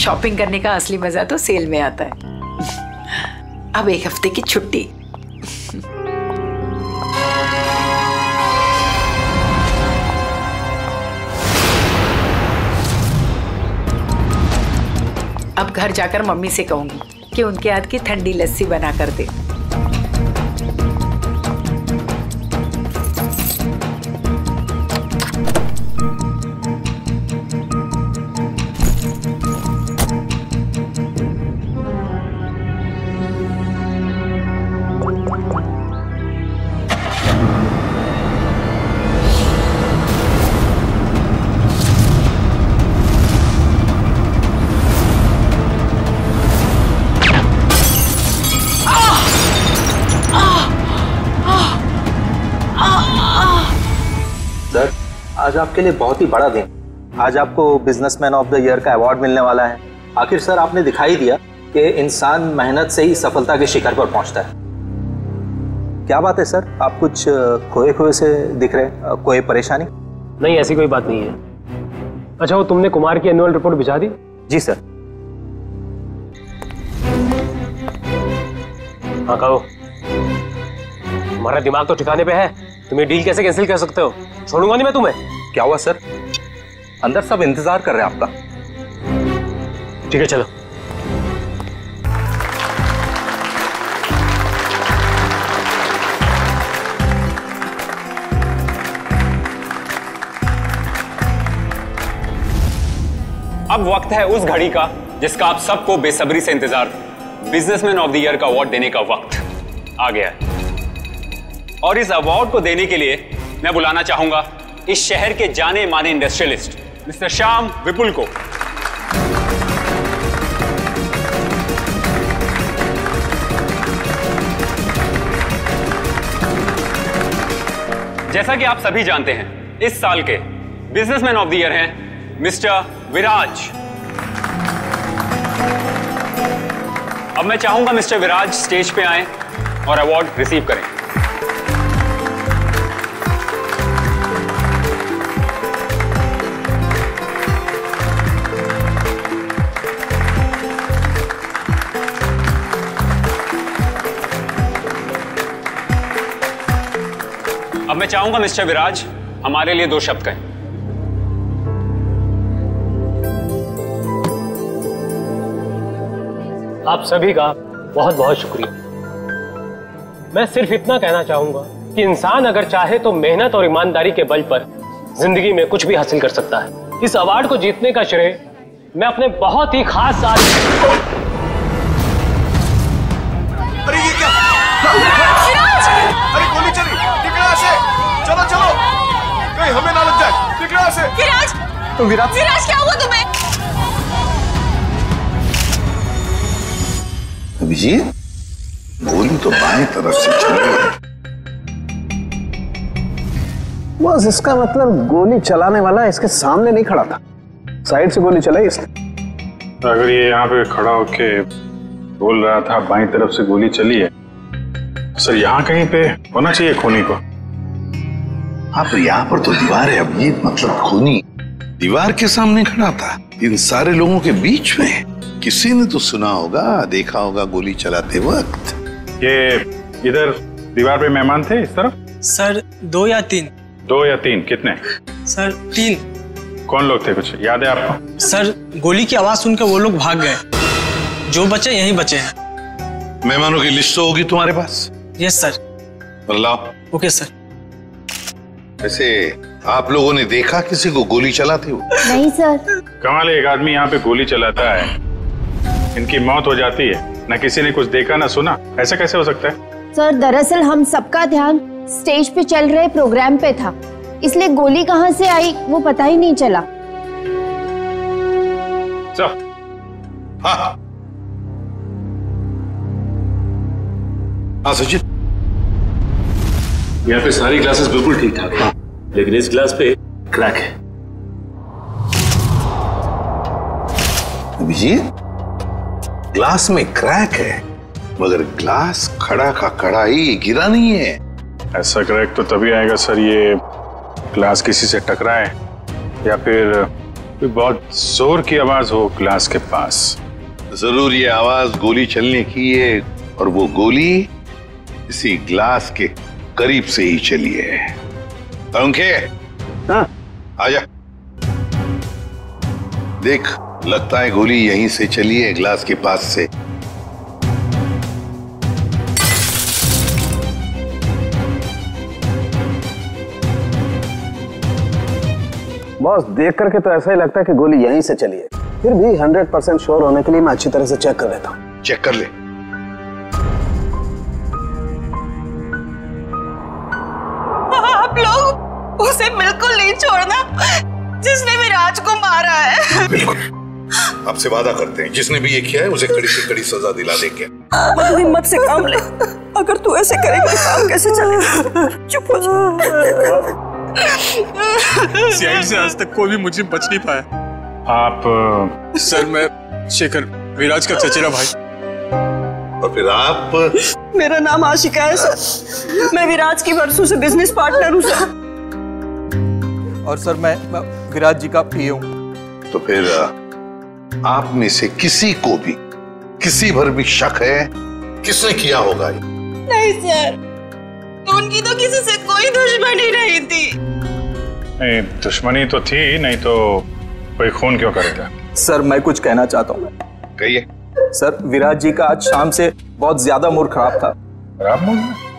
Shopping करने का असली मजा तो सेल में आता है। अब 1 हफ्ते की छुट्टी। अब घर जाकर मम्मी से कहूंगी कि उनके हाथ की ठंडी लस्सी बना कर दे। आज आपके लिए बहुत ही बड़ा दिन। आज आपको बिजनेसमैन ऑफ द ईयर का अवार्ड मिलने वाला है। आखिर सर आपने दिखाई दिया कि इंसान मेहनत से ही सफलता के शिखर पर पहुंचता है। क्या बात है सर, आप कुछ खोए खोए से दिख रहे, कोई परेशानी? नहीं, ऐसी कोई बात नहीं है। अच्छा, वो तुमने कुमार की एनुअल रिपोर्ट भिजा दी? जी सर। हाँ कहो, तुम्हारा दिमाग तो ठिकाने पे है। तुम ये डील कैसे कैंसिल कर सकते हो? छोड़ूंगा नहीं मैं तुम्हें। क्या हुआ सर? अंदर सब इंतजार कर रहे हैं आपका। ठीक है चलो। अब वक्त है उस घड़ी का जिसका आप सबको बेसब्री से इंतजार, बिजनेसमैन ऑफ द ईयर का अवार्ड देने का वक्त आ गया है। और इस अवार्ड को देने के लिए मैं बुलाना चाहूंगा इस शहर के जाने माने इंडस्ट्रियलिस्ट मिस्टर श्याम विपुल को। जैसा कि आप सभी जानते हैं, इस साल के बिजनेसमैन ऑफ द ईयर हैं मिस्टर विराज। अब मैं चाहूंगा मिस्टर विराज स्टेज पे आएं और अवार्ड रिसीव करें। अब मैं चाहूंगा मिस्टर विराज हमारे लिए 2 शब्द कहें। आप सभी का बहुत बहुत शुक्रिया। मैं सिर्फ इतना कहना चाहूंगा कि इंसान अगर चाहे तो मेहनत और ईमानदारी के बल पर जिंदगी में कुछ भी हासिल कर सकता है। इस अवार्ड को जीतने का श्रेय मैं अपने बहुत ही खास अरे ये क्या? अरे गोली चली, निकला से। चलो चलो, कहीं हमें ना लग जाए। निकला से। विराज क्या हुआ तुम्हें? अभिजीत, गोली तो बाएं तरफ से चली है। बस इसका मतलब गोली चलाने वाला इसके सामने नहीं खड़ा था, साइड से गोली चलाई इसने। अगर ये यहाँ पे खड़ा होके बोल रहा था बाएं तरफ से गोली चली है, सर यहाँ कहीं पे होना चाहिए खूनी को। हाँ, तो यहाँ पर तो दीवार है अभिजीत, मतलब खूनी दीवार के सामने खड़ा था, इन सारे लोगों के बीच में। किसी ने तो सुना होगा, देखा होगा गोली चलाते वक्त। ये इधर दीवार पे मेहमान थे इस तरफ? सर 2 या 3। 2 या 3? कितने? सर 3। कौन लोग थे, कुछ याद है आपको? सर गोली की आवाज सुनकर वो लोग भाग गए, जो बचे यहीं बचे हैं। मेहमानों की लिस्ट तो होगी तुम्हारे पास? Yes sir. अल्लाह। Okay sir. वैसे आप लोगों ने देखा किसी को गोली चलाते हुए? नहीं सर। कमाल है, एक आदमी यहाँ पे गोली चलाता है, इनकी मौत हो जाती है, ना किसी ने कुछ देखा ना सुना। ऐसा कैसे हो सकता है? सर दरअसल हम सबका ध्यान स्टेज पे चल रहे प्रोग्राम पे था, इसलिए गोली कहाँ से आई वो पता ही नहीं चला। हाँ हाँ सुजीत, यहाँ पे सारी ग्लासेस बिल्कुल ठीक ठाक है, लेकिन इस ग्लास पे क्रैक है। अभिजीत, ग्लास में क्रैक है, मगर ग्लास खड़ा का खड़ा ही, गिरा नहीं है। ऐसा क्रैक तो तभी आएगा सर, ये ग्लास किसी से टकराए या फिर कोई बहुत जोर की आवाज हो क्लास के पास। जरूर ये आवाज गोली चलने की है, और वो गोली इसी ग्लास के करीब से ही चली है। पंखे, हाँ आजा। देख, लगता है गोली यहीं से चली है, ग्लास के पास से। बॉस, देख करके तो ऐसा ही लगता है कि गोली यहीं से चली है। फिर भी 100% श्योर होने के लिए मैं अच्छी तरह से चेक कर लेता हूँ। चेक कर ले। आप लोग उसे बिल्कुल नहीं छोड़ना जिसने विराज को मारा है। बिल्कुल, आपसे वादा करते हैं जिसने भी ये किया है उसे कड़ी से कड़ी सजा दिला देंगे। मधु, हिम्मत से काम ले। अगर तू ऐसे करेगा तो काम कैसे चलेगा? चुप हो जा। सीआईडी से आज तक कोई भी मुझे बच नहीं पाया। आप सर, मैं शेखर, विराज का चचेरा भाई। और फिर आप? मेरा नाम आशिका है सर। मैं विराज की बरसों से बिजनेस पार्टनर हूँ सर। और सर मैं विराज जी का पीए हूँ। तो फिर आप में से किसी को भी किसी भर भी शक है किसने किया होगा? नहीं सर, उनकी तो किसी से कोई दुश्मनी नहीं थी। नहीं, दुश्मनी तो थी, नहीं तो कोई खून क्यों करेगा? सर मैं कुछ कहना चाहता हूँ। कहिए। सर, विराज जी का आज शाम से बहुत ज्यादा मूड खराब था। खराब मूड?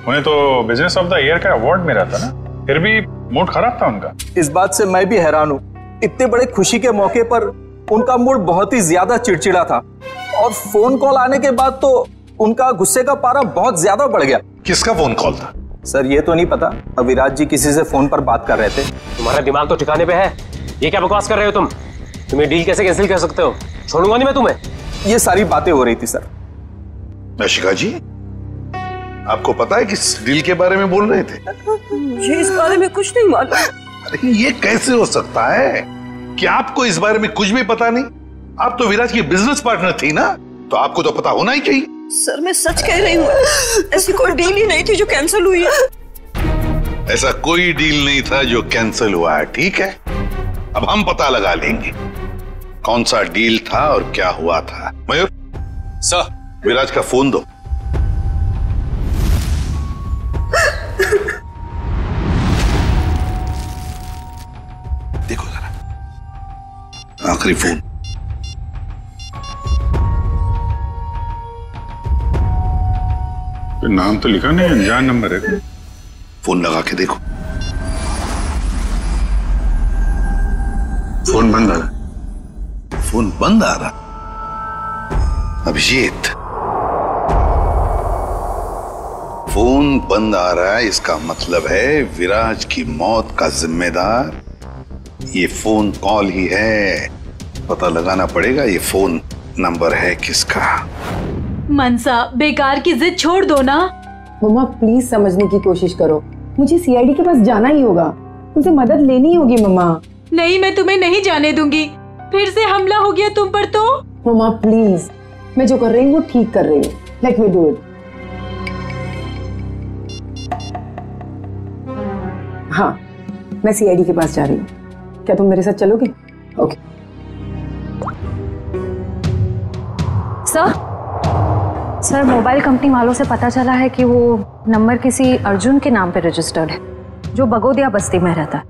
उन्हें तो बिजनेस ऑफ द ईयर का अवार्ड मिला था ना, फिर भी मूड खराब था उनका। इस बात से मैं भी हैरान हूँ। इतने बड़े खुशी के मौके पर उनका मूड बहुत ही ज्यादा चिड़चिड़ा था, और फोन कॉल आने के बाद तो उनका गुस्से का पारा बहुत ज्यादा बढ़ गया। किसका फोन कॉल था? सर ये तो नहीं पता, विराज जी किसी से फोन पर बात कर रहे थे। तुम्हारा दिमाग तो ठिकाने पे है। ये क्या बकवास कर रहे हो तुम? तुम्हें डील कैसे कैंसिल कर सकते हो? छोड़ूंगा नहीं मैं तुम्हें। ये सारी बातें हो रही थी सर। आशिका जी, आपको पता है किस डील के बारे में बोल रहे थे? मुझे इस बारे में कुछ नहीं मालूम। अरे ये कैसे हो सकता है कि आपको इस बारे में कुछ भी पता नहीं? आप तो विराज की बिजनेस पार्टनर थी ना, तो आपको तो पता होना ही चाहिए। सर मैं सच कह रही हूँ, ऐसी कोई डील ही नहीं थी जो कैंसिल हुई है। ऐसा कोई डील नहीं था जो कैंसिल हुआ है। ठीक है, अब हम पता लगा लेंगे कौन सा डील था और क्या हुआ था। मयूर सर, विराज का फोन दो। देखो जरा, आखिरी फोन। नाम तो लिखा नहीं, अनजान नंबर है। फोन लगा के देखो। फोन बंद आ रहा। फोन बंद आ रहा? अभिजीत, फोन बंद आ रहा है, इसका मतलब है विराज की मौत का जिम्मेदार ये फोन कॉल ही है। पता लगाना पड़ेगा ये फोन नंबर है किसका। मनसा, बेकार की जिद छोड़ दो ना। मम्मा प्लीज समझने की कोशिश करो, मुझे सीआईडी के पास जाना ही होगा, उनसे मदद लेनी होगी। मम्मा नहीं, मैं तुम्हें नहीं जाने दूंगी। फिर से हमला हो गया तुम पर तो। मम्मा प्लीज, मैं जो कर रही हूँ वो ठीक कर रही हूँ, लेट मी डू इट। हाँ, मैं सीआईडी के पास जा रही हूँ, क्या तुम मेरे साथ चलोगे? ओके। सर, मोबाइल कंपनी वालों से पता चला है कि वो नंबर किसी अर्जुन के नाम पे रजिस्टर्ड है, जो बगोदिया बस्ती में रहता है।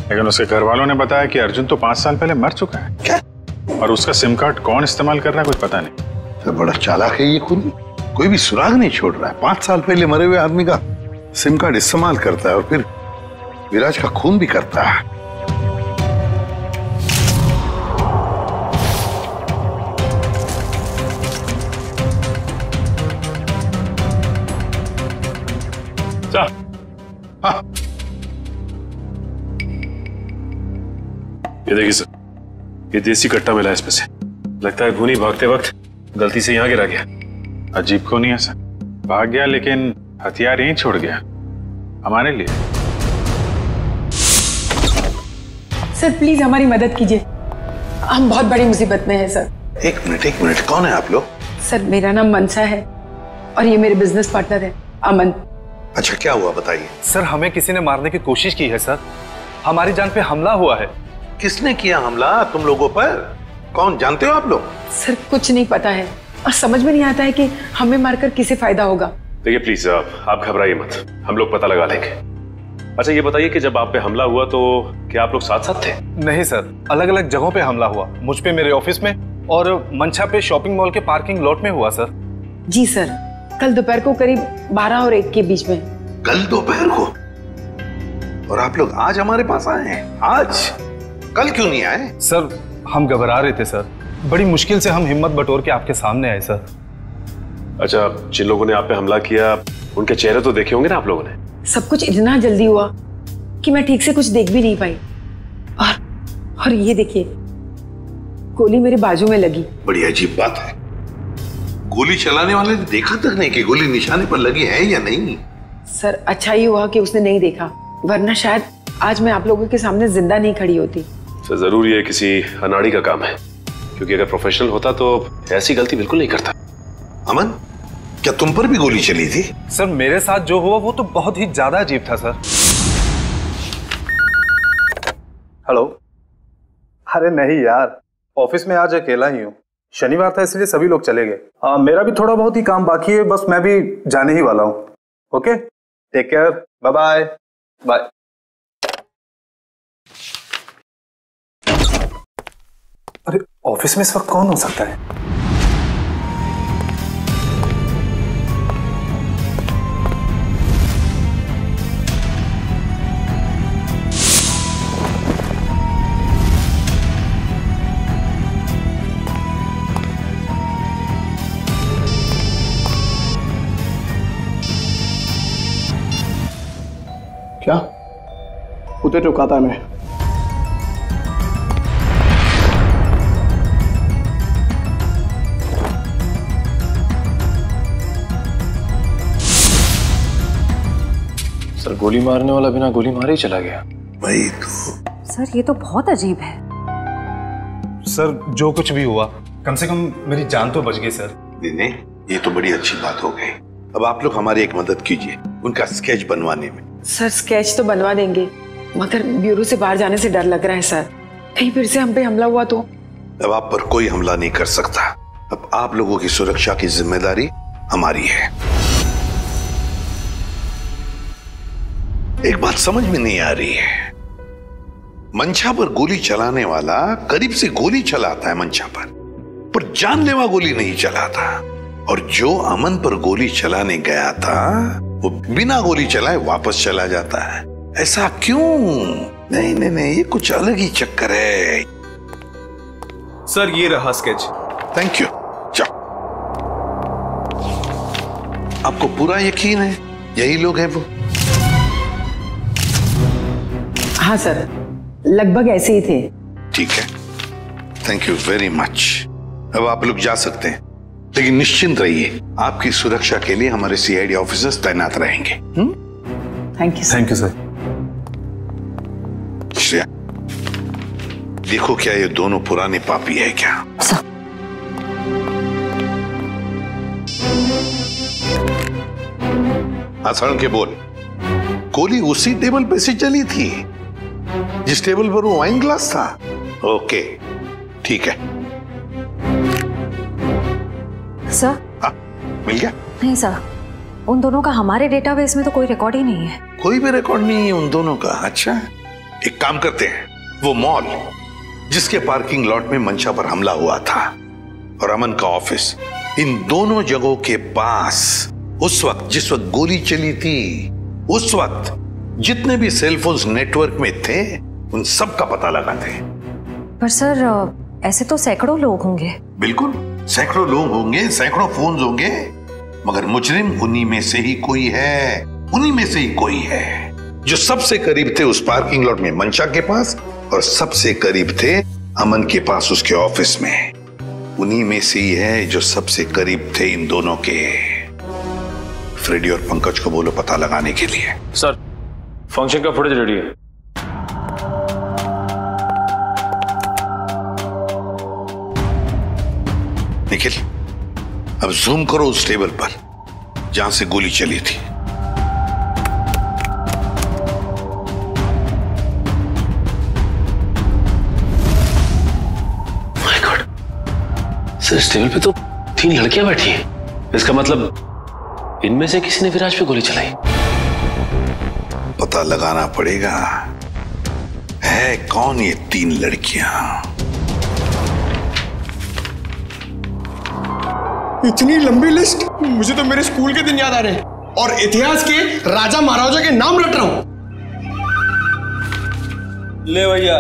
लेकिन उसके घर वालों ने बताया कि अर्जुन तो 5 साल पहले मर चुका है। क्या? और उसका सिम कार्ड कौन इस्तेमाल कर रहा है कुछ पता नहीं। तो बड़ा चालाक है ये खूनी, कोई भी सुराग नहीं छोड़ रहा है। 5 साल पहले मरे हुए आदमी का सिम कार्ड इस्तेमाल करता है और फिर विराज का खून भी करता है। हाँ। ये देखिए सर, ये देसी कट्टा मिला इसमें से। लगता है खूनी भागते वक्त गलती से यहाँ गिरा गया। अजीब क्यों नहीं है सर, भाग गया लेकिन हथियार यहीं छोड़ गया हमारे लिए। सर प्लीज हमारी मदद कीजिए, हम बहुत बड़ी मुसीबत में हैं सर। एक मिनट, कौन है आप लोग? सर मेरा नाम मनसा है और ये मेरे बिजनेस पार्टनर है अमन। अच्छा, क्या हुआ बताइए। सर हमें किसी ने मारने की कोशिश की है सर, हमारी जान पे हमला हुआ है। किसने किया हमला तुम लोगों पर? कौन, जानते हो आप लोग? सर कुछ नहीं पता है और समझ में नहीं आता है कि हमें मारकर किसे फायदा होगा। देखिए प्लीज आप घबराइए मत, हम लोग पता लगा लेंगे। अच्छा ये बताइए कि जब आप पे हमला हुआ तो क्या आप लोग साथ साथ थे? नहीं सर, अलग अलग जगहों पे हमला हुआ। मुझ पे मेरे ऑफिस में और मंशा पे शॉपिंग मॉल के पार्किंग लॉट में हुआ सर। जी सर, कल दोपहर को करीब 12 और 1 के बीच में। कल दोपहर को? और आप लोग आज हमारे पास आए हैं? आज? कल क्यों नहीं आए? सर हम घबरा रहे थे सर, बड़ी मुश्किल से हम हिम्मत बटोर के आपके सामने आए सर। अच्छा, जिन लोगों ने आप पे हमला किया उनके चेहरे तो देखे होंगे ना आप लोगों ने? सब कुछ इतना जल्दी हुआ कि मैं ठीक से कुछ देख भी नहीं पाई। और ये देखिए, गोली मेरे बाजू में लगी। बड़ी अजीब बात है, गोली चलाने वाले ने देखा तक नहीं कि गोली निशाने पर लगी है या नहीं। सर अच्छा ही हुआ कि उसने नहीं देखा, वरना शायद आज मैं आप लोगों के सामने जिंदा नहीं खड़ी होती। सर जरूर ये किसी अनाड़ी का काम है, क्योंकि अगर प्रोफेशनल होता तो ऐसी गलती बिल्कुल नहीं करता। अमन, क्या तुम पर भी गोली चली थी? सर मेरे साथ जो हुआ वो तो बहुत ही ज्यादा अजीब था सर। हेलो। अरे नहीं यार, ऑफिस में आज अकेला ही हूँ, शनिवार था इसलिए सभी लोग चले गए। मेरा भी थोड़ा बहुत ही काम बाकी है, बस मैं भी जाने ही वाला हूँ। Okay, take care, bye bye. Bye. अरे ऑफिस में इस वक्त कौन हो सकता है? क्या उते चुकाता मैं? सर गोली मारने वाला बिना गोली मारे ही चला गया। वही तो। सर ये तो बहुत अजीब है। सर जो कुछ भी हुआ, कम से कम मेरी जान तो बच गई सर। नहीं, ये तो बड़ी अच्छी बात हो गई। अब आप लोग हमारी एक मदद कीजिए उनका स्केच बनवाने में। सर स्केच तो बनवा देंगे, मगर ब्यूरो से बाहर जाने से डर लग रहा है सर, कहीं फिर से हम पे हमला हुआ तो। अब आप पर कोई हमला नहीं कर सकता। अब आप लोगों की सुरक्षा की जिम्मेदारी हमारी है। एक बात समझ में नहीं आ रही है, मंशा पर गोली चलाने वाला करीब से गोली चलाता है मंशा पर जानलेवा गोली नहीं चलाता, और जो अमन पर गोली चलाने गया था वो बिना गोली चलाए वापस चला जाता है। ऐसा क्यों? नहीं नहीं नहीं, ये कुछ अलग ही चक्कर है। सर ये रहा स्केच। Thank you. जाओ। आपको पूरा यकीन है यही लोग हैं वो? हाँ सर, लगभग ऐसे ही थे। ठीक है, थैंक यू वेरी मच। अब आप लोग जा सकते हैं, लेकिन निश्चिंत रहिए, आपकी सुरक्षा के लिए हमारे सीआईडी ऑफिसर्स तैनात रहेंगे। Thank you. Thank you sir. Shreya, देखो क्या ये दोनों पुराने पापी है क्या? आसान के बोल। गोली उसी टेबल पे से चली थी जिस टेबल पर वो वाइन ग्लास था? ओके ठीक है। सर मिल गया? नहीं सर, उन दोनों का हमारे डेटाबेस में तो कोई रिकॉर्ड ही नहीं है। कोई भी रिकॉर्ड नहीं है उन दोनों का? अच्छा, एक काम करते हैं, वो मॉल जिसके पार्किंग लॉट में मंशा पर हमला हुआ था और अमन का ऑफिस, इन दोनों जगहों के पास उस वक्त जिस वक्त गोली चली थी, उस वक्त जितने भी सेलफोन्स नेटवर्क में थे उन सब का पता लगाते हैं। पर सर ऐसे तो सैकड़ों लोग होंगे। बिल्कुल, सैकड़ों लोग होंगे, सैकड़ों फोन होंगे, मगर मुजरिम उन्हीं में से ही कोई है, उन्हीं में से ही कोई है जो सबसे करीब थे उस पार्किंग लॉट में मंशा के पास, और सबसे करीब थे अमन के पास उसके ऑफिस में। उन्हीं में से ही है जो सबसे करीब थे इन दोनों के। फ्रेडी और पंकज को बोलो पता लगाने के लिए। सर फंक्शन का फुटेज रेडी है। निखिल, अब जूम करो उस टेबल पर जहां से गोली चली थी। इस टेबल पे तो 3 लड़कियां बैठी हैं। इसका मतलब इनमें से किसी ने विराज पे गोली चलाई। पता लगाना पड़ेगा है कौन ये 3 लड़कियां। इतनी लंबी लिस्ट, मुझे तो मेरे स्कूल के दिन याद आ रहे हैं और इतिहास के राजा महाराजा के नाम रट रहा हूं। ले भैया,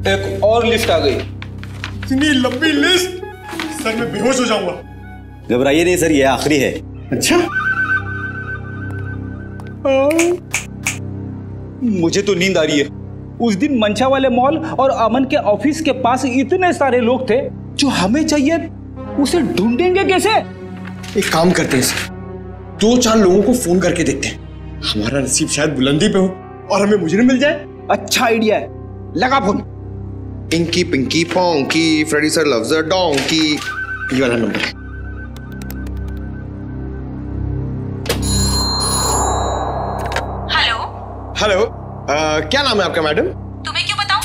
एक और लिस्ट आ गई। इतनी लंबी लिस्ट, सर मैं बेहोश हो जाऊंगा। घबराइए नहीं सर, ये आखिरी है। अच्छा, मुझे तो नींद आ रही है। उस दिन मंशा वाले मॉल और अमन के ऑफिस के पास इतने सारे लोग थे, जो हमें चाहिए उसे ढूंढेंगे कैसे? एक काम करते हैं सर, 2-4 लोगों को फोन करके देखते हैं, हमारा नसीब शायद बुलंदी पे हो और हमें मुजरिम मिल जाए। अच्छा आइडिया है, लगा phone. Inky pinky ponky, Freddy sir loves a donkey, ये वाला नंबर है। हेलो, क्या नाम है आपका मैडम? तुम्हें क्यों बताऊं?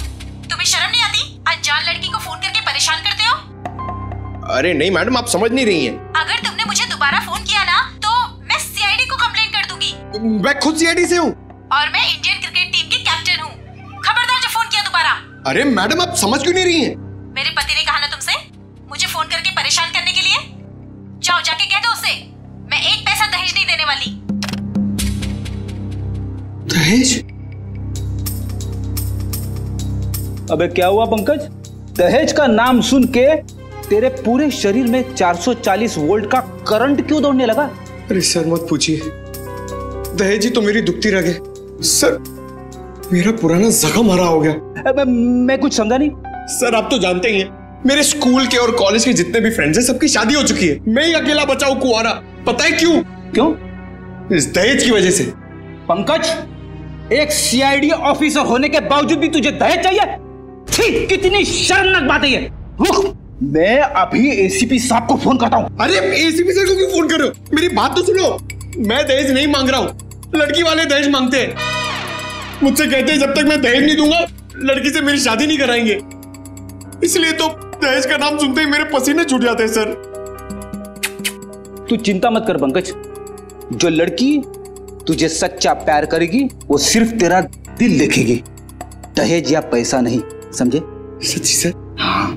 तुम्हें शर्म नहीं आती? अनजान लड़की को फोन करके परेशान करते हो। अरे नहीं मैडम, आप समझ नहीं रही हैं। अगर तुमने मुझे दोबारा फोन किया ना तो मैं सीआईडी को कंप्लेंट कर दूंगी। मैं खुद सीआईडी से हूँ और मैं इंडियन क्रिकेट टीम की कैप्टन हूँ। खबरदार जो फोन किया दोबारा। अरे मैडम, आप समझ क्यों नहीं रही हैं? मेरे पति ने कहा ना तुमसे मुझे फोन करके परेशान करने के लिए। जाओ जाके कह दो उसे, मैं 1 पैसा दहेज नहीं देने वाली। दहेज? अबे क्या हुआ पंकज? दहेज का नाम सुन के तेरे पूरे शरीर में 440 वोल्ट का करंट क्यों दौड़ने लगा? अरे सर मत पूछिए, दहेज ही तो मेरी दुखती रग है। सर मेरा पुराना जख्म हरा हो गया। मैं कुछ समझा नहीं। सर आप तो जानते ही हैं, मेरे स्कूल के और कॉलेज के जितने भी फ्रेंड्स हैं सबकी शादी हो चुकी है। मैं ही अकेला बचा हूं कुंवारा। पता है क्यों? क्यों? इस दहेज की वजह से। पंकज, एक सीआईडी ऑफिसर होने के बावजूद भी तुझे दहेज चाहिए? छी, कितनी शर्मनाक बात है ये। रुक, मैं अभी एसीपी साहब को फोन करता हूँ। अरे एसीपी सर को क्यों फोन कर रहे हो? मेरी बात तो सुनो, मैं दहेज नहीं मांग रहा हूँ, लड़की वाले दहेज मांगते हैं। मुझसे कहते हैं जब तक मैं दहेज नहीं दूंगा लड़की से मेरी शादी नहीं कराएंगे। इसलिए तो दहेज का नाम सुनते ही मेरे पसीने छूट जाते हैं सर। तू चिंता मत कर पंकज, जो लड़की तुझे सच्चा प्यार करेगी वो सिर्फ तेरा दिल देखेगी, दहेज या पैसा नहीं, समझे? सच्ची सर? हाँ।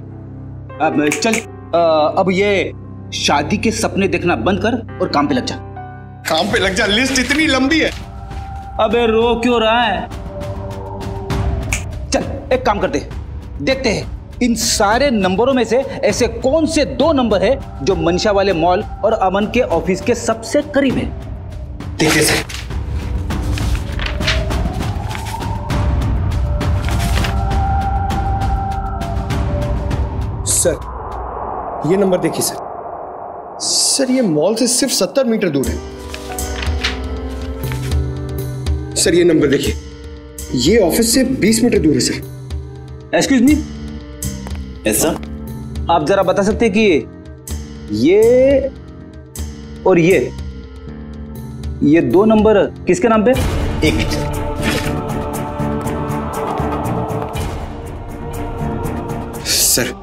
अब चल, अब ये शादी के सपने देखना बंद कर और काम पे लग जा। काम पे लग जा? लिस्ट इतनी लंबी है। अबे रो क्यों रहा है? चल एक काम करते, देखते हैं इन सारे नंबरों में से ऐसे कौन से 2 नंबर है जो मंशा वाले मॉल और अमन के ऑफिस के सबसे करीब है। देखिए सर, सर ये नंबर देखिए सर। सर ये मॉल से सिर्फ 70 मीटर दूर है। सर ये नंबर देखिए, ये ऑफिस से 20 मीटर दूर है सर। एक्सक्यूज मी, ऐसा आप जरा बता सकते हैं कि ये और ये 2 नंबर किसके नाम पे? एक मिनट। सर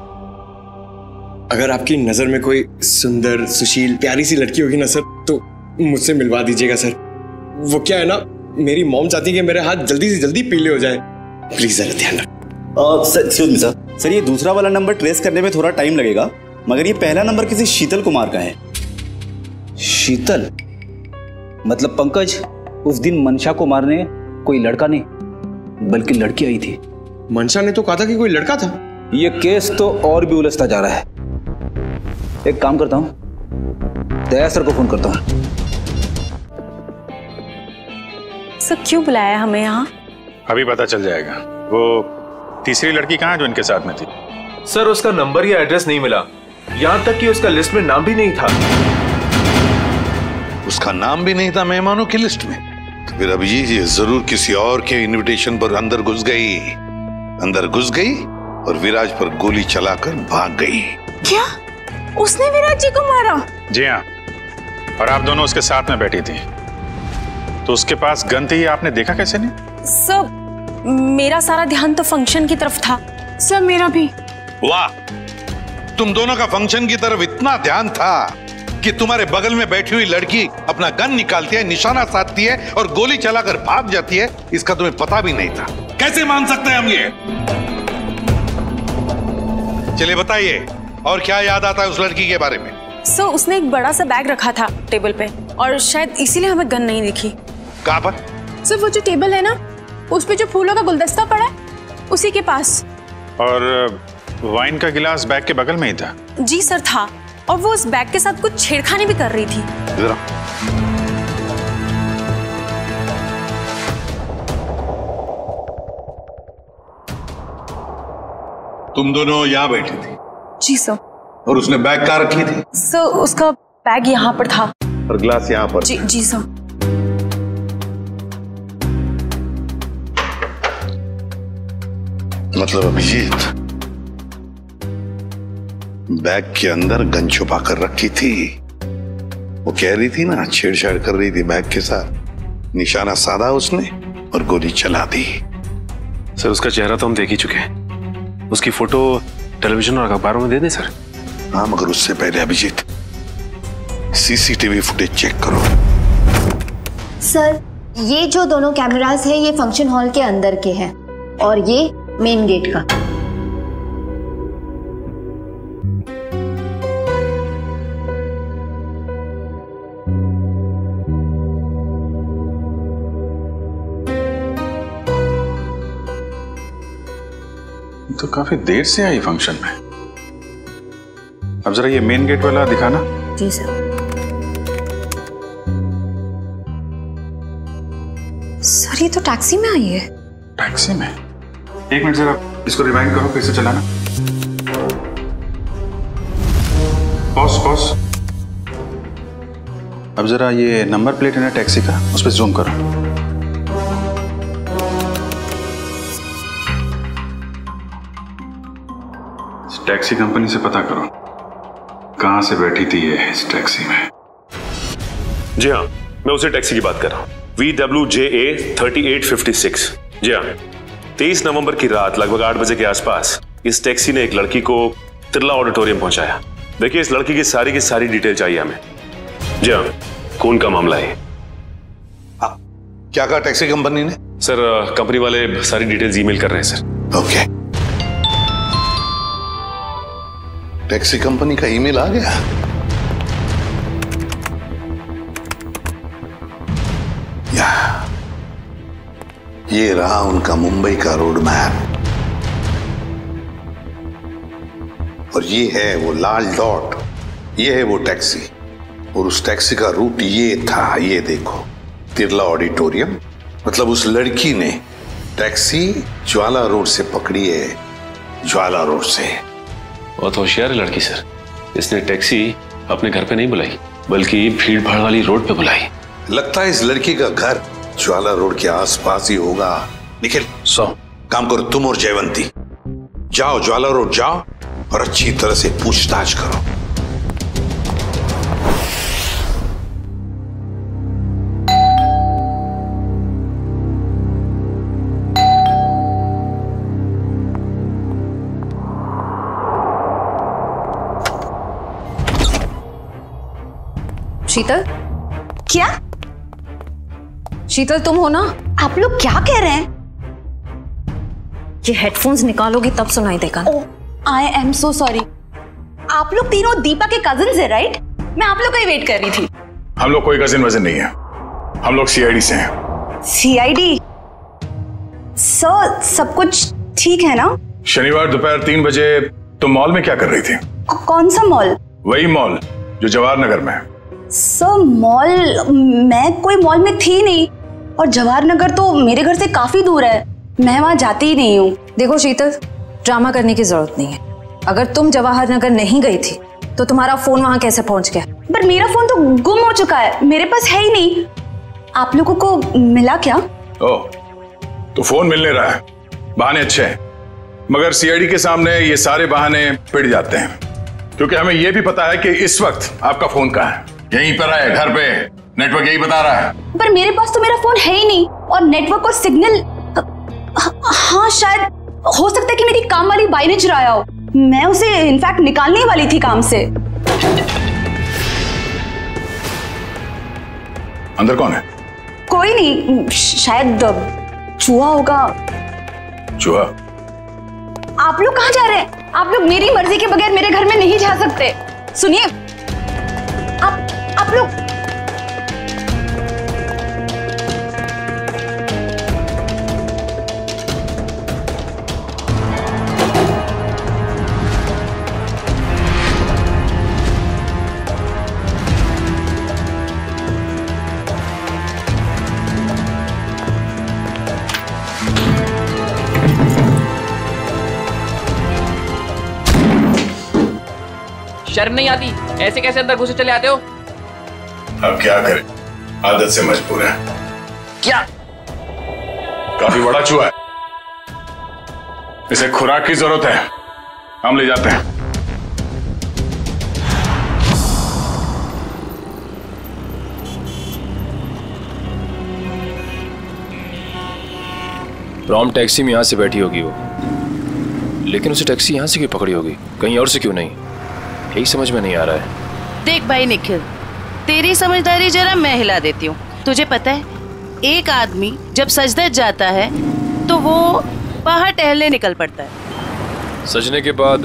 अगर आपकी नजर में कोई सुंदर सुशील प्यारी सी लड़की होगी ना सर, तो मुझसे मिलवा दीजिएगा सर। वो क्या है ना, मेरी मॉम चाहती है कि मेरे हाथ जल्दी से जल्दी पीले हो जाए। प्लीज जरा ध्यान रखो। सर ये दूसरा वाला नंबर ट्रेस करने में थोड़ा टाइम लगेगा, मगर ये पहला नंबर किसी शीतल कुमार का है। शीतल? मतलब पंकज, उस दिन मंशा को मारने कोई लड़का नहीं बल्कि लड़की आई थी। मंशा ने तो कहा था कि कोई लड़का था। ये केस तो और भी उलझता जा रहा है। एक काम करता हूं, दया सर को फोन करता हूं। सर क्यों बुलाया हमें यहाँ? अभी पता चल जाएगा। वो तीसरी लड़की कहाँ है जो इनके साथ में थी? सर उसका नंबर या एड्रेस नहीं मिला, यहाँ तक कि उसका लिस्ट में नाम भी नहीं था। उसका नाम भी नहीं था मेहमानों की लिस्ट में? तो फिर अब ये जरूर किसी और के इनविटेशन पर अंदर घुस गई और विराज पर गोली चलाकर भाग गई। क्या उसने विराज जी को मारा? जी हाँ, और आप दोनों उसके साथ में बैठी थी, तो उसके पास गन थी, आपने देखा कैसे नहीं? सर मेरा सारा ध्यान तो फंक्शन की तरफ था। सर मेरा भी। वाह, तुम दोनों का फंक्शन की तरफ इतना ध्यान था कि तुम्हारे बगल में बैठी हुई लड़की अपना गन निकालती है, निशाना साधती है और गोली चलाकर भाग जाती है, इसका तुम्हें पता भी नहीं था। कैसे मान सकते हैं हम ये? चलिए बताइए, और क्या याद आता है उस लड़की के बारे में? सर उसने एक बड़ा सा बैग रखा था टेबल पे और शायद इसीलिए हमें गन नहीं दिखी। कहाँ पर? सर वो जो टेबल है ना, उस पे जो फूलों का गुलदस्ता पड़ा है, उसी के पास। और वाइन का गिलास बैग के बगल में ही था? जी सर था, और वो उस बैग के साथ कुछ छेड़खानी भी कर रही थी। जरा तुम दोनों यहाँ बैठी थी? जी सर। और उसने बैग कहाँ रखी थी? सर उसका बैग यहाँ पर था और गिलास यहाँ पर? जी सर। मतलब अभिजीत बैग के अंदर गन छुपा कर रखी थी। वो कह रही थी ना, छेड़छाड़ कर रही थी बैग के साथ, निशाना साधा उसने और गोली चला दी। सर उसका चेहरा तो हम देख ही चुके हैं, उसकी फोटो टेलीविजन और अखबारों में दे दें सर? हाँ, मगर उससे पहले अभिजीत सीसीटीवी फुटेज चेक करो। सर ये जो दोनों कैमरास हैं ये फंक्शन हॉल के अंदर के हैं और ये मेन गेट का। तो काफी देर से आई फंक्शन में। अब जरा ये मेन गेट वाला दिखाना। जी सर। सर ये तो टैक्सी में आई है। टैक्सी में? एक मिनट जरा इसको रिवाइंड करो, फिर से चलाना। पॉज। अब जरा ये नंबर प्लेट है ना टैक्सी का, उस पर जूम करो। टैक्सी कंपनी से पता करो कहां से बैठी थी ये इस टैक्सी में। जी हाँ, मैं उसी टैक्सी की बात कर रहा हूँ, VWJA 3856। जी हाँ, 23 नवंबर की रात लगभग 8 बजे के आसपास इस टैक्सी ने एक लड़की को तिरला ऑडिटोरियम पहुंचाया। देखिए इस लड़की की सारी डिटेल चाहिए हमें। जी हाँ, खून का मामला है। क्या कहा टैक्सी कंपनी ने? सर कंपनी वाले सारी डिटेल्स ईमेल कर रहे हैं सर। ओके, टैक्सी कंपनी का ईमेल आ गया। ये रहा उनका मुंबई का रोड मैप और ये है वो लाल डॉट, ये है वो टैक्सी और उस टैक्सी का रूट ये था, ये देखो, तिरला ऑडिटोरियम। मतलब उस लड़की ने टैक्सी ज्वाला रोड से पकड़ी है, ज्वाला रोड से। बहुत होशियार है लड़की सर, इसने टैक्सी अपने घर पे नहीं बुलाई बल्कि भीड़ भाड़ वाली रोड पे बुलाई। लगता है इस लड़की का घर ज्वाला रोड के आसपास ही होगा। निखिल काम करो, तुम और जयवंती जाओ ज्वाला रोड जाओ और अच्छी तरह से पूछताछ करो। शीतल? क्या? शीतल तुम हो ना? आप लोग क्या कह रहे हैं? ये हेडफोन्स निकालोगी तब सुनाई देगा। I am so sorry. आप लोग तीनों दीपा के कजिन्स हैं राइट? मैं आप लोग का ही वेट कर रही थी। हम लोग कोई कजिन वजन नहीं है, हम लोग सीआईडी से हैं। सीआईडी? सर सब कुछ ठीक है ना? शनिवार दोपहर 3 बजे तुम मॉल में क्या कर रही थी? कौन सा मॉल? वही मॉल जो जवाहर नगर में है। सर मॉल, मैं कोई मॉल में थी नहीं और जवाहर नगर तो मेरे घर से काफी दूर है, मैं वहां जाती ही नहीं हूँ। देखो शीतल, ड्रामा करने की जरूरत नहीं है। अगर तुम जवाहर नगर नहीं गई थी तो तुम्हारा फोन वहां कैसे पहुंच गया? पर मेरा फोन तो गुम हो चुका है, मेरे पास है ही नहीं। आप लोगों को मिला क्या? ओह, तो फोन मिलने रहा है, बहाने अच्छे हैं, मगर सीआईडी के सामने ये सारे बहाने पिट जाते हैं, क्योंकि हमें यह भी पता है कि इस वक्त आपका फोन कहाँ है। यहीं पर है, घर पे, नेटवर्क यही बता रहा है। पर मेरे पास तो मेरा फोन है ही नहीं और नेटवर्क और सिग्नल, हाँ शायद हो सकता है कि मेरी काम वाली बाई ने चुराया हो। मैं उसे इनफैक्ट निकालने ही वाली थी काम से। अंदर कौन है? कोई नहीं, शायद चूहा होगा। चूहा? आप लोग कहाँ जा रहे हैं? आप लोग मेरी मर्जी के बगैर मेरे घर में नहीं जा सकते। सुनिए, आप लोग शर्म नहीं आती? ऐसे कैसे अंदर घुसे चले आते हो? अब क्या करें, आदत से मजबूर है। क्या? काफी बड़ा चूहा है, इसे खुराक की जरूरत है, हम ले जाते हैं। रॉम टैक्सी में यहां से बैठी होगी वो, लेकिन उसे टैक्सी यहां से क्यों पकड़ी होगी, कहीं और से क्यों नहीं? यही समझ में नहीं आ रहा है। देख भाई निखिल, तेरी समझदारी जरा मैं हिला देती हूँ। तुझे पता है, एक आदमी जब सजदत जाता है तो वो बाहर टहलने निकल पड़ता है। सजने के बाद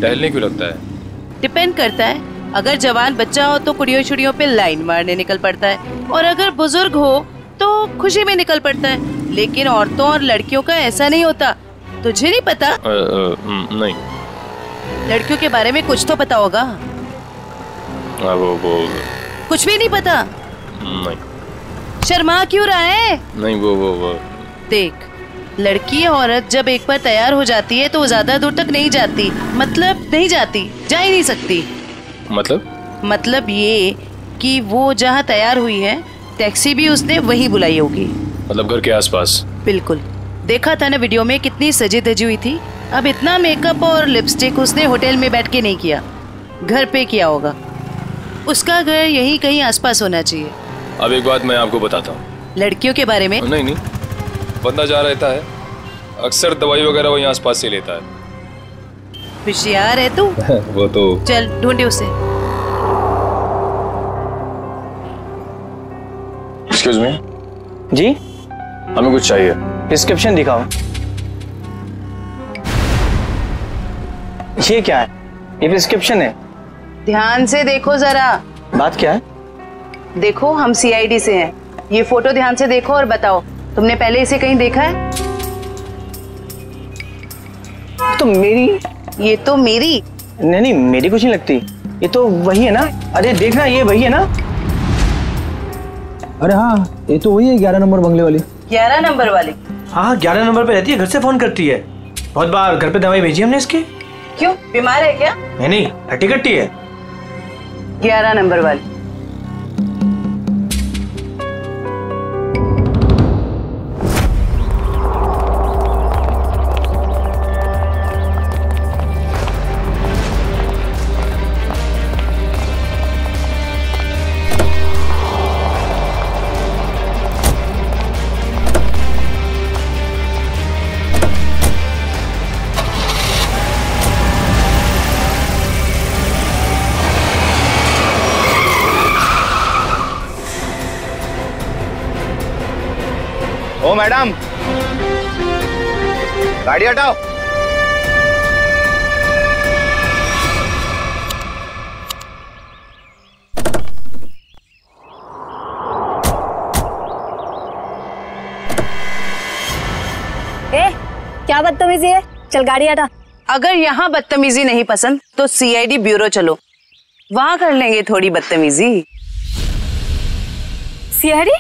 टहलने क्यों लगता है? डिपेंड करता है, अगर जवान बच्चा हो तो कुड़ियों छुड़ियों पे लाइन मारने निकल पड़ता है, और अगर बुजुर्ग हो तो खुशी में निकल पड़ता है। लेकिन औरतों और लड़कियों का ऐसा नहीं होता। तुझे नहीं पता? नहीं। लड़कियों के बारे में कुछ तो पता होगा। वो कुछ भी नहीं पता? नहीं। शर्मा क्यों रहा है? नहीं वो देख, लड़की औरत जब एक बार तैयार हो जाती है तो वो ज्यादा दूर तक नहीं जाती, मतलब नहीं जाती, जा ही नहीं सकती। मतलब ये कि वो जहाँ तैयार हुई है टैक्सी भी उसने वही बुलाई होगी। मतलब घर के आसपास? बिल्कुल, देखा था ना वीडियो में, कितनी सजी धजी हुई थी। अब इतना मेकअप और लिपस्टिक उसने होटल में बैठ के नहीं किया, घर पे किया होगा। उसका घर यहीं कहीं आसपास होना चाहिए। अब एक बात मैं आपको बताता हूँ। लड़कियों के बारे में? नहीं, बंदा जा रहता है, अक्सर दवाई वगैरह वहीं आसपास से लेता है। होशियार है तू। वो तो चल ढूंढे उसे। Excuse me. जी? हमें कुछ चाहिए। प्रिस्क्रिप्शन दिखाओ। ये क्या है? ये प्रिस्क्रिप्शन है। ध्यान से देखो जरा। बात क्या है? देखो, हम सीआईडी से हैं। ये फोटो ध्यान से देखो और बताओ, तुमने पहले इसे कहीं देखा है? तो मेरी? ये तो मेरी। नहीं, मेरी कुछ नहीं लगती। ये तो वही है ना? अरे देखना, ये वही है ना? अरे हाँ, ये तो वही है 11 नंबर बंगले वाली। 11 नंबर वाली? हाँ, 11 नंबर पे रहती है, घर से फोन करती है। बहुत बार घर पे दवाई भेजी हमने इसके। क्यों, बीमार है क्या? नहीं, हट्टी कट्टी है। 11 नंबर वाली। ओ मैडम, गाड़ी हटाओ। क्या बदतमीजी है? चल गाड़ी हटा। अगर यहाँ बदतमीजी नहीं पसंद तो सीआईडी ब्यूरो चलो, वहां कर लेंगे थोड़ी बदतमीजी। सीआईडी?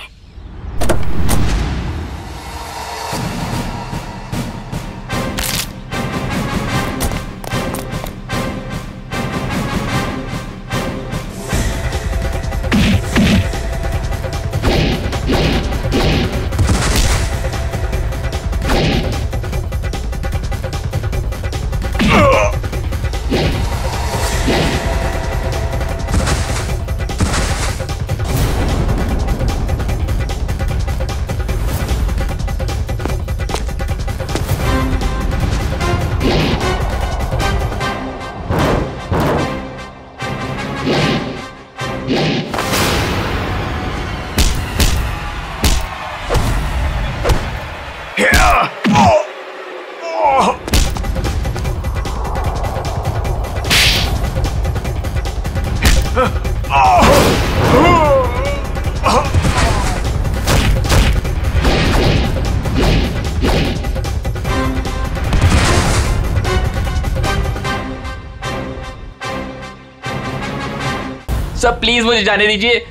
सर प्लीज मुझे जाने दीजिए,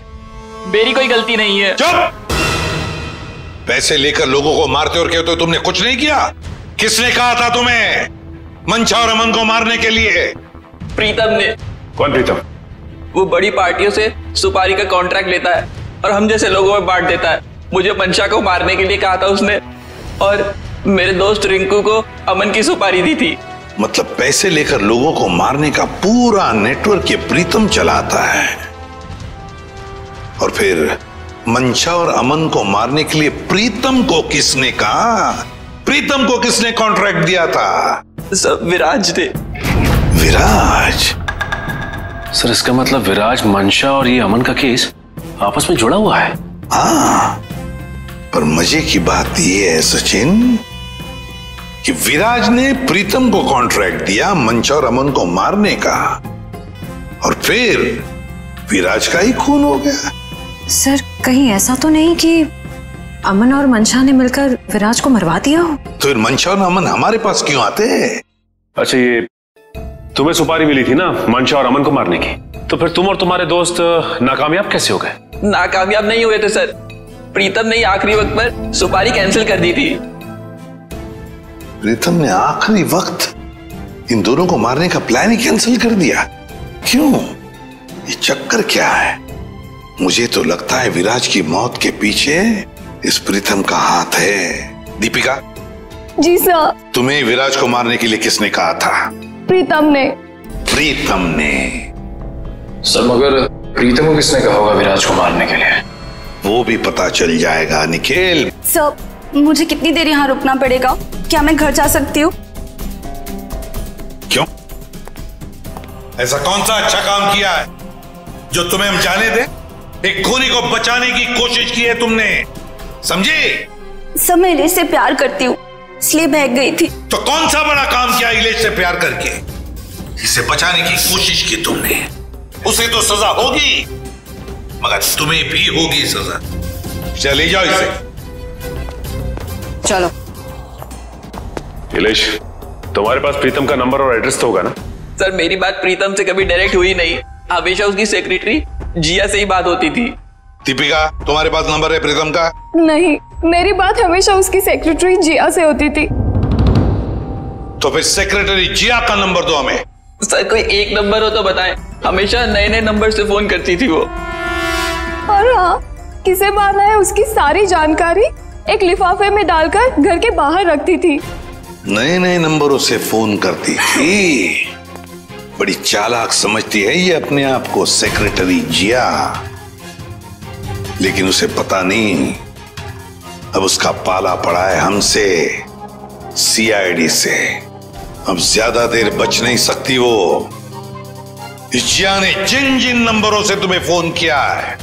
मेरी कोई गलती नहीं है। चुप! पैसे लेकर लोगों को मारते और कहते हो तुमने कुछ नहीं किया। किसने कहा था तुम्हें मंशा और अमन को मारने के लिए? प्रीतम ने। कौन प्रीतम? वो बड़ी पार्टियों से सुपारी का कॉन्ट्रैक्ट लेता है और हम जैसे लोगों में बांट देता है। मुझे मंशा को मारने के लिए कहा था उसने, और मेरे दोस्त रिंकू को अमन की सुपारी दी थी। मतलब पैसे लेकर लोगों को मारने का पूरा नेटवर्क ये प्रीतम चलाता है। और फिर मंशा और अमन को मारने के लिए प्रीतम को किसने कहा? प्रीतम को किसने कॉन्ट्रैक्ट दिया था? सब विराज ने। विराज? सर इसका मतलब विराज, मंशा और ये अमन का केस आपस में जुड़ा हुआ है। हाँ, पर मजे की बात यह है सचिन कि विराज ने प्रीतम को कॉन्ट्रैक्ट दिया मंशा और अमन को मारने का, और फिर विराज का ही खून हो गया। सर कहीं ऐसा तो नहीं कि अमन और मंशा ने मिलकर विराज को मरवा दिया हो? तो फिर मंशा और अमन हमारे पास क्यों आते हैं? अच्छा, ये तुम्हें सुपारी मिली थी ना मंशा और अमन को मारने की, तो फिर तुम और तुम्हारे दोस्त नाकामयाब कैसे हो गए? नाकामयाब नहीं हुए थे सर, प्रीतम ने आखिरी वक्त पर सुपारी कैंसिल कर दी थी। प्रीतम ने आखिरी वक्त इन दोनों को मारने का प्लान ही कैंसिल कर दिया? क्यों? ये चक्कर क्या है? मुझे तो लगता है विराज की मौत के पीछे इस प्रीतम का हाथ है। दीपिका। जी सर। तुम्हें विराज को मारने के लिए किसने कहा था? प्रीतम ने। प्रीतम ने? सर मगर प्रीतम को किसने कहा होगा विराज को मारने के लिए? वो भी पता चल जाएगा निखिल। सर मुझे कितनी देर यहाँ रुकना पड़ेगा? क्या मैं घर जा सकती हूँ? क्यों? ऐसा कौन सा अच्छा काम किया है जो तुम्हें हम जाने दें? एक खूनी को बचाने की कोशिश की है तुमने, समझी? सब मैं इलेश से प्यार करती हूँ, इसलिए भाग गई थी। तो कौन सा बड़ा काम किया इलेश से प्यार करके? इसे बचाने की कोशिश की तुमने, उसे तो सजा होगी, मगर तुम्हें भी होगी सजा। चले जाओ इसे। चलो। इलेश, तुम्हारे पास प्रीतम का नंबर और एड्रेस तो होगा ना? सर मेरी बात प्रीतम से कभी डायरेक्ट हुई नहीं, हमेशा उसकी सेक्रेटरी जिया से ही बात होती थी। दीपिका, तुम्हारे पास नंबर है प्रीतम का? नहीं, मेरी बात हमेशा उसकी सेक्रेटरी जिया से होती थी। तो फिर सेक्रेटरी जिया का नंबर दो हमें। सर कोई एक नंबर हो तो बताएं, हमेशा नए नए नंबर से फोन करती थी वो। और हाँ, किसे मारना है उसकी सारी जानकारी एक लिफाफे में डालकर घर के बाहर रखती थी। नए नए नंबरों से फोन करती थी। बड़ी चालाक समझती है ये अपने आप को सेक्रेटरी जिया, लेकिन उसे पता नहीं अब उसका पाला पड़ा है हमसे, सीआईडी से। अब ज्यादा देर बच नहीं सकती वो। इस जिया ने जिन जिन नंबरों से तुम्हें फोन किया है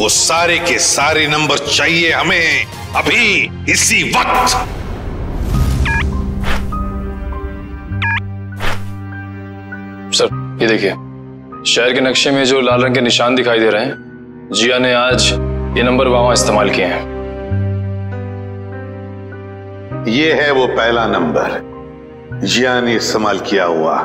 वो सारे के सारे नंबर चाहिए हमें अभी, इसी वक्त। सर ये देखिए, शहर के नक्शे में जो लाल रंग के निशान दिखाई दे रहे हैं, जिया ने आज ये नंबर वहां इस्तेमाल किए हैं। ये है वो पहला नंबर जिया ने इस्तेमाल किया हुआ।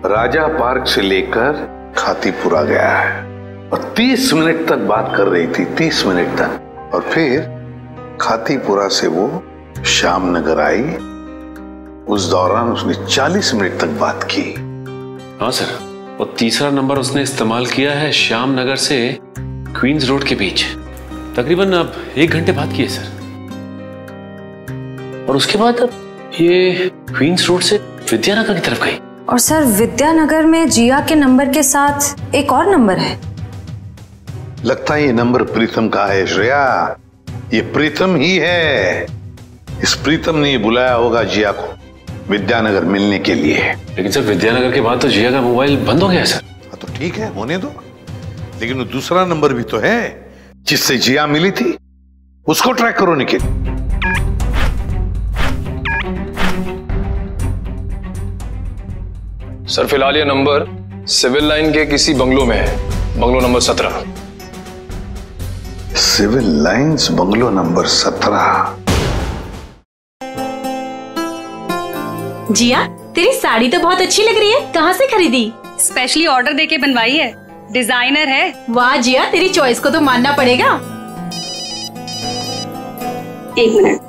राजा पार्क से लेकर खातीपुरा गया है और 30 मिनट तक बात कर रही थी, 30 मिनट तक। और फिर खातीपुरा से वो श्याम नगर आई, उस दौरान उसने 40 मिनट तक बात की। हाँ सर, और तीसरा नंबर उसने इस्तेमाल किया है श्याम नगर से क्वींस रोड के बीच, तकरीबन अब 1 घंटे बात की है सर। और उसके बाद अब ये क्वींस रोड से विद्यानगर की तरफ गई। और सर विद्यानगर में जिया के नंबर के साथ एक और नंबर है। लगता है ये नंबर प्रीतम का है श्रेया, ये प्रीतम ही है। इस प्रीतम ने बुलाया होगा जिया को विद्यानगर मिलने के लिए। लेकिन सर विद्यानगर के बाद तो जिया का मोबाइल बंद हो गया है सर। तो ठीक है, होने दो, लेकिन वो दूसरा नंबर भी तो है जिससे जिया मिली थी, उसको ट्रैक करो निखिल। सर फिलहाल ये नंबर सिविल लाइन के किसी बंगलो में है, bungalow number 17। Civil Lines bungalow number 17। Jiya, तेरी साड़ी तो बहुत अच्छी लग रही है, कहाँ से खरीदी? स्पेशली ऑर्डर देके बनवाई है, डिजाइनर है। वाह जिया, तेरी चॉइस को तो मानना पड़ेगा। एक मिनट।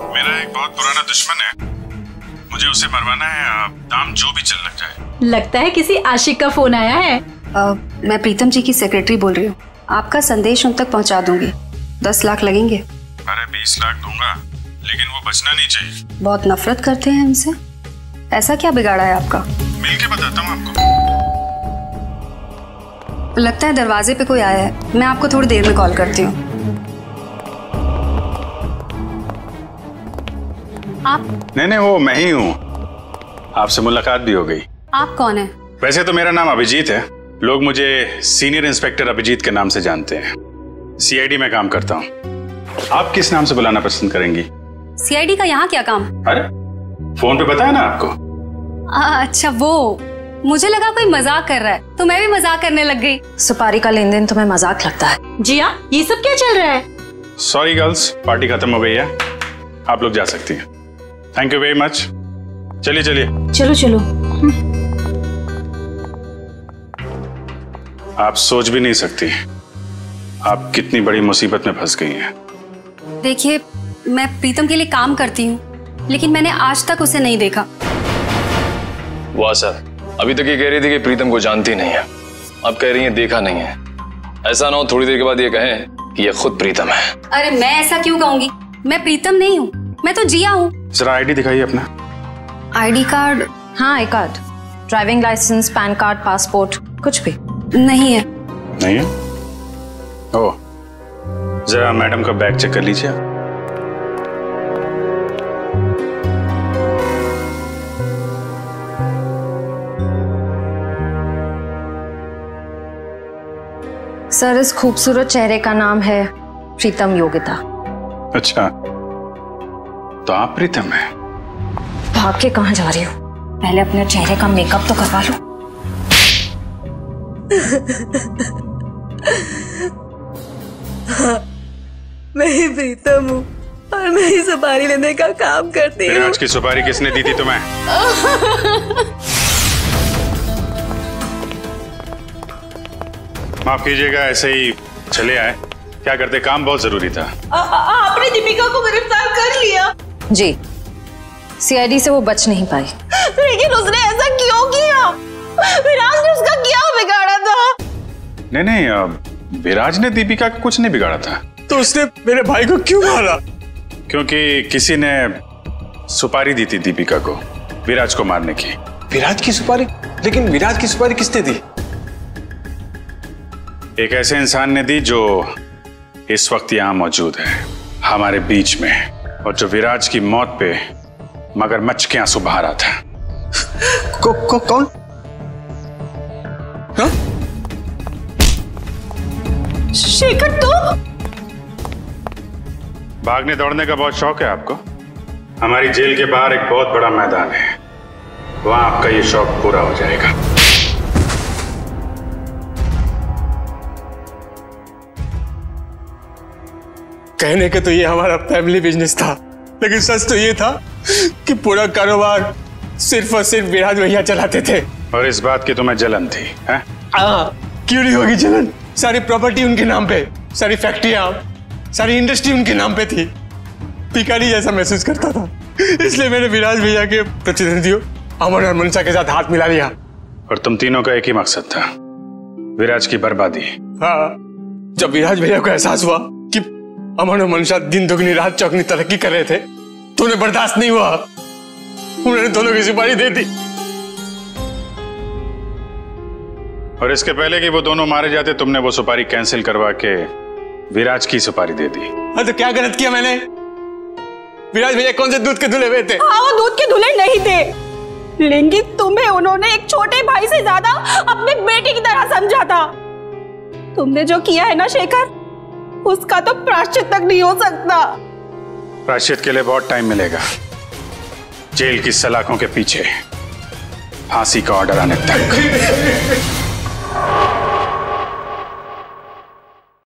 मेरा एक बहुत पुराना दुश्मन है, मुझे उसे मरवाना है, दाम जो भी चल लग जाए। लगता है किसी आशिक का फोन आया है। मैं प्रीतम जी की सेक्रेटरी बोल रही हूँ, आपका संदेश उन तक पहुँचा दूंगी। 10 लाख लगेंगे। अरे 20 लाख दूंगा, लेकिन वो बचना नहीं चाहिए। बहुत नफरत करते हैं हमसे, ऐसा क्या बिगाड़ा है आपका? मिल के बताता हूँ आपको। लगता है दरवाजे पे कोई आया है, मैं आपको थोड़ी देर में कॉल करती हूँ। आप? नहीं, वो मैं ही हूँ, आपसे मुलाकात भी हो गई। आप कौन है? वैसे तो मेरा नाम अभिजीत है, लोग मुझे सीनियर इंस्पेक्टर अभिजीत के नाम से जानते हैं। सीआईडी में काम करता हूँ। आप किस नाम से बुलाना पसंद करेंगी? सीआईडी का यहाँ क्या काम? अरे फोन पे बताया ना आपको। अच्छा वो, मुझे लगा कोई मजाक कर रहा है तो मैं भी मजाक करने लग गई। सुपारी का लेन देन तुम्हें मजाक लगता है? जिया, ये सब क्या चल रहा है? सॉरी गर्ल्स, पार्टी खत्म हो गई है, आप लोग जा सकती हैं। Thank you very much. चलिए चलिए। चलो चलो। आप सोच भी नहीं सकती आप कितनी बड़ी मुसीबत में फंस गई हैं। देखिए, मैं प्रीतम के लिए काम करती हूँ, लेकिन मैंने आज तक उसे नहीं देखा। वाह सर, अभी तक ये कह रही थी कि प्रीतम को जानती नहीं है, अब कह रही है देखा नहीं है। ऐसा ना हो थोड़ी देर के बाद ये कहें कि ये खुद प्रीतम है। अरे मैं ऐसा क्यों कहूंगी, मैं प्रीतम नहीं हूँ, मैं तो जिया हूँ। जरा आईडी दिखाइए अपना। ID card? हाँ, I card, driving licence, PAN card, passport, कुछ भी नहीं है। नहीं है? ओह, जरा मैडम का बैग चेक कर लीजिए। सर, इस खूबसूरत चेहरे का नाम है प्रीतम योगिता। अच्छा, तो आप प्रीतम है? भाग के कहाँ जा रही हो? पहले अपने चेहरे का मेकअप तो करवा लो। मैं ही प्रीतम हूँ और मैं ही सुपारी लेने का काम करती हूँ। आज की सुपारी किसने दी थी तुम्हें? माफ कीजिएगा, ऐसे ही चले आए। क्या करते, काम बहुत जरूरी था। आपने दीपिका को गिरफ्तार कर लिया? जी, सीआईडी से वो बच नहीं पाई। लेकिन उसने ऐसा क्यों किया? विराज ने उसका क्या बिगाड़ा था? नहीं, विराज ने दीपिका का कुछ नहीं बिगाड़ा था। तो उसने मेरे भाई को क्यों मारा? क्योंकि किसी ने सुपारी दी थी दीपिका को विराज को मारने की। विराज की सुपारी? लेकिन विराज की सुपारी किसने दी? एक ऐसे इंसान ने दी जो इस वक्त यहाँ मौजूद है हमारे बीच में, और जो विराज की मौत पे मगरमच्छ के आंसू बहा रहा था। कौन? हाँ? शेखर, तू? भागने दौड़ने का बहुत शौक है आपको? हमारी जेल के बाहर एक बहुत बड़ा मैदान है, वहां आपका ये शौक पूरा हो जाएगा। कहने के तो ये हमारा फैमिली बिजनेस था, लेकिन सच तो ये था कि पूरा कारोबार सिर्फ और सिर्फ विराज भैया चलाते थे। और इस बात की तुम्हें जलन थी? हैं? क्यों नहीं होगी जलन? सारी प्रॉपर्टी उनके नाम पे, सारी फैक्ट्रियां, सारी इंडस्ट्री उनके नाम पे थी। भिखारी जैसा महसूस करता था, इसलिए मैंने विराज भैया के प्रतिद्वंदियों अमन और मनसा के साथ हाथ मिला लिया। और तुम तीनों का एक ही मकसद था, विराज की बर्बादी। हाँ, जब विराज भैया को एहसास हुआ कि अमन और मनसा दिन दुगनी रात चौगनी तरक्की कर रहे थे, तो उन्हें बर्दाश्त नहीं हुआ, उन्होंने दोनों की सुपारी दे दी। और इसके पहले कि वो दोनों मारे जाते, तुमने वो सुपारी कैंसिल करवा के विराज की सुपारी दे दी। हाँ, तो क्या गलत किया मैंने? विराज भैया कौन से दूध के धुले हुए थे? हाँ, वो दूध के धुले नहीं थे, लेकिन तुम्हें उन्होंने एक छोटे भाई से ज्यादा अपने बेटे की तरह समझा था। तुमने जो किया है ना शेखर, उसका तो प्रायश्चित तक नहीं हो सकता। प्रायश्चित के लिए बहुत टाइम मिलेगा, जेल की सलाखों के पीछे फांसी का ऑर्डर आने तक।